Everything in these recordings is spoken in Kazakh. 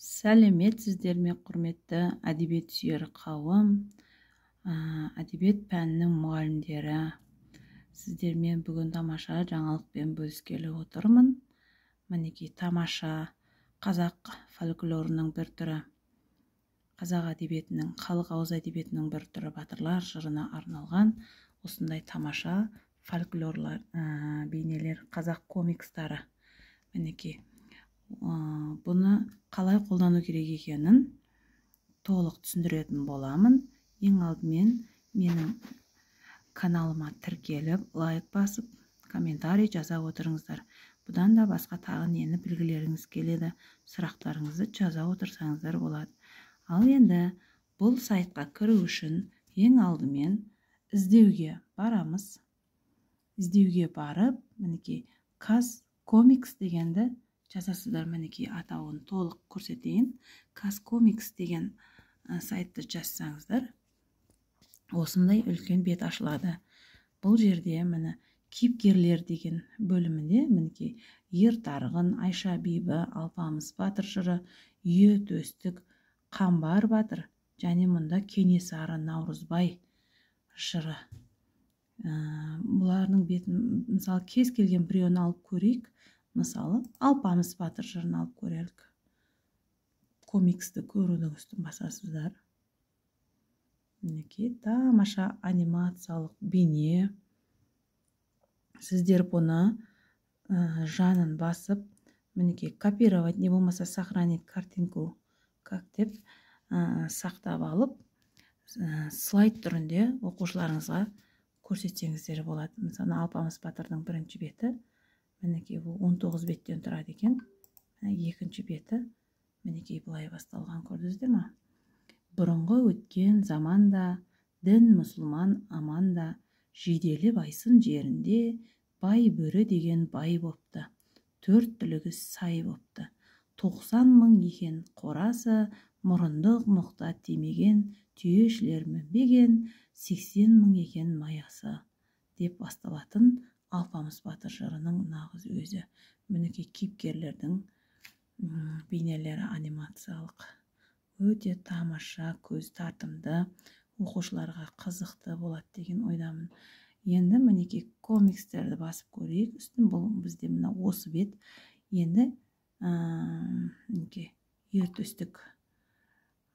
Сәлеметсіздер ме, құрметті әдебиет сүйер қауым, әдебиет пәнінің мұғалімдері. Сіздермен бүгін тамаша жаңалықпен бөліскелі отырмын. Мінекей тамаша қазақ фольклорының бір түрі, қазақ әдебиетінің, халық ауыз әдебиетінің бір түрі батырлар жырына арналған осындай тамаша фольклорлар, бейнелер, қазақ комикстары. Мінекей бұны қалай қолдану керек екенін толық түсіндіретін боламын. Ең алдымен менің каналыма тіркеліп, лайк басып, комментарий жаза отырыңыздар. Бұдан да басқа тағы нені білгілеріңіз келеді, сұрақтарыңызды жаза отырсаңыздар болады. Ал енді бұл сайтқа кіру үшін ең алдымен іздеуге барамыз. Іздеуге барып, мінекей Казкомикс дегенді жазасыздар. Мінекей атауын толық көрсетейін. Казкомикс деген сайтты жазсаңыздар, осындай үлкен бет ашылады. Бұл жерде міне кейіпкерлер деген бөлімінде мінекей Ертарғын, Айша бибі, Алпамыс батыр жыры, Үйе төстік, Қамбар батыр және мұнда Кенесары, Наурызбай жыры. Бұлардың бетін, мысалы, кез келген біреуін алып көрейік. Мысалы, Алпамыс батыр жырын алып көрелік. Комиксті көрудің үстін басасыздар. Мінекей тамаша анимациялық бейне. Сіздер бұны жанын басып, мінекей копировать, не болмаса сохранить картинку, как деп сақтап алып, слайд түрінде оқушыларыңызға көрсетсеңіздер болады. Мысалы, Алпамыс батырдың бірінші беті, мінекей бұл 19 беттен тұрады екен. Екінші беті мінекей былай басталған, көрдіңіздер ме? Бұрынғы өткен заманда, дін мұсылман аманда, жиделі байсын жерінде, бай бөрі деген бай бопты, төрт түлігі сай бопты, 90 мың екен қорасы, мұрындық мықта тимеген, түйешілер мінбеген, 80 мың екен маясы деп басталатын Алпамыс батыр жырының нағыз өзі. Мінекей кейіпкерлердің бейнелері анимациялық. Өте тамаша, көз тартымды, оқушыларға қызықты болады деген ойдамын. Енді мінекей комикстерді басып көрейік. Үстін бұл бізде мына осы бет. Енді Ертөстік,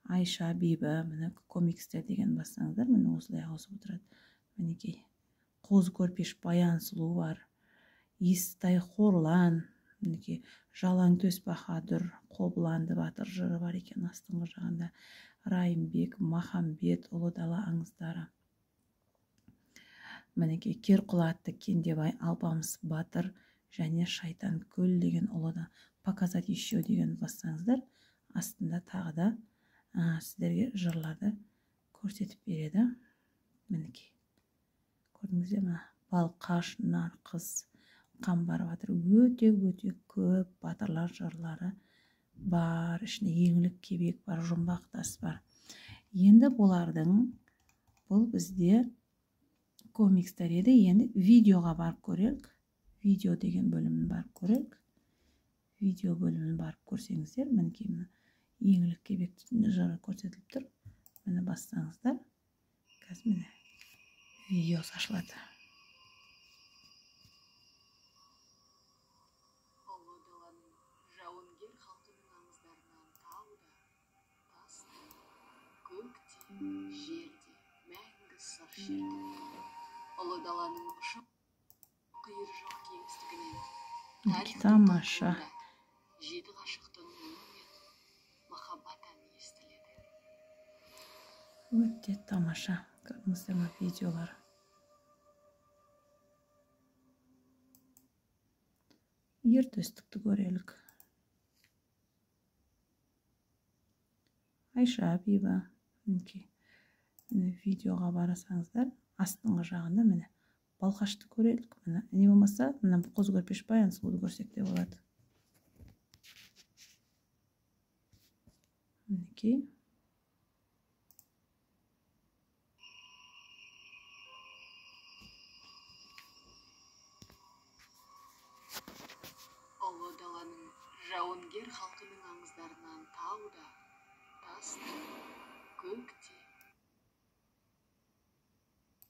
Айша бибі, міне комикстер деген бассаңыздар, міне осылай ауысып отырады. Мінекей Қозы көрпеш баян сұлу бар, Естай Хорлан, мінекей Жалаң төс баһадүр, Қобыланды батыр жыры бар екен астыңғы жағында. Райымбек, Махамбет, Ұлы дала аңыздары. Мінекей Керқұлатты Кендебай, Алпамыс батыр және Шайтан көл деген ұлыда. Показать еще деген бассаңыздар, астында тағы да сіздерге жырларды көрсетіп береді. Мінекей көрдіңіздер ме? Балқаш, Нарқыз, Қамбар батыр. Өте көп батырлар жырлары бар. Ішінде еңлік кебек бар, жұмбақ тас бар. Енді бұлардың, бұл бізде комикстер еді. Енді видеоға барып көрелік. Видео деген бөлімін барып көрелік. Видео бөлімін барып көрсеңіздер, мінекей еңлік кебек жыры көрсетіліп тұр. Мені бассаңыздар, қазір міне видеосы ашылады. Ұлы даланың жауынгер халқының аңыздарынан тауда, таста, көкте, жерде, мәңгі сыр шерде. Ұлы даланың ұшып қиыр жоқ кеңістігінен Тамаша. жеті ғашықтың мұңы мен махаббат әні естіледі. Өте тамаша. Көрдіңіздер ме видеолар? Ертөстікті көрелік. Айша бибі. Видеоға барасаңыздар, астыңғы жағында міне Балқашты көрелік. Не болмаса, Қозы көрпеш баян сұлуды көрсек те болады. Мінекей. Ұлы даланың жауынгер халқының аңыздарынан тау таста, көкте.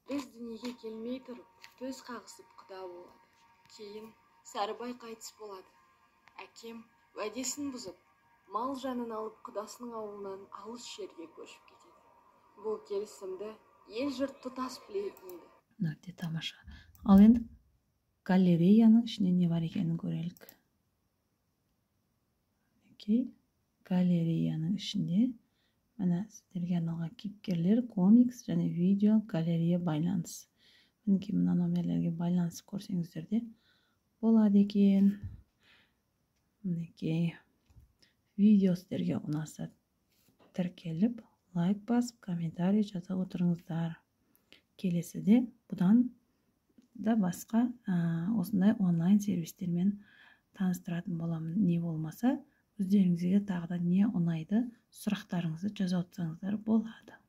Біз дүниеге келмей тұрып, төс қағысып құда болады. Кейін Сарыбай қайтыс болады. Әкем уәдесін бұзып, мал жанын алып құдасының ауылынан алыс жерге көшіп кетеді. Бұл келісімді ел жұрт тұтас білетін еді. Өте тамаша. Ал енді галереяның ішінде не бар екенін көрелік. Галереяның ішінде мына сіздерге арналған кейіпкерлер, комикс және видео, галерея, байланыс. Мінекей мына номерлерге байланыс көрсеңіздер де болады екен. Мінекей видео сіздерге ұнаса тіркеліп, лайк басып, комментарий жаза отырыңыздар. Келесіде бұдан да басқа осындай онлайн сервистермен таныстыратын боламын. Не болмаса, өздеріңізге тағы да не ұнайды, сұрақтарыңызды жаза отырсаңыздар болады.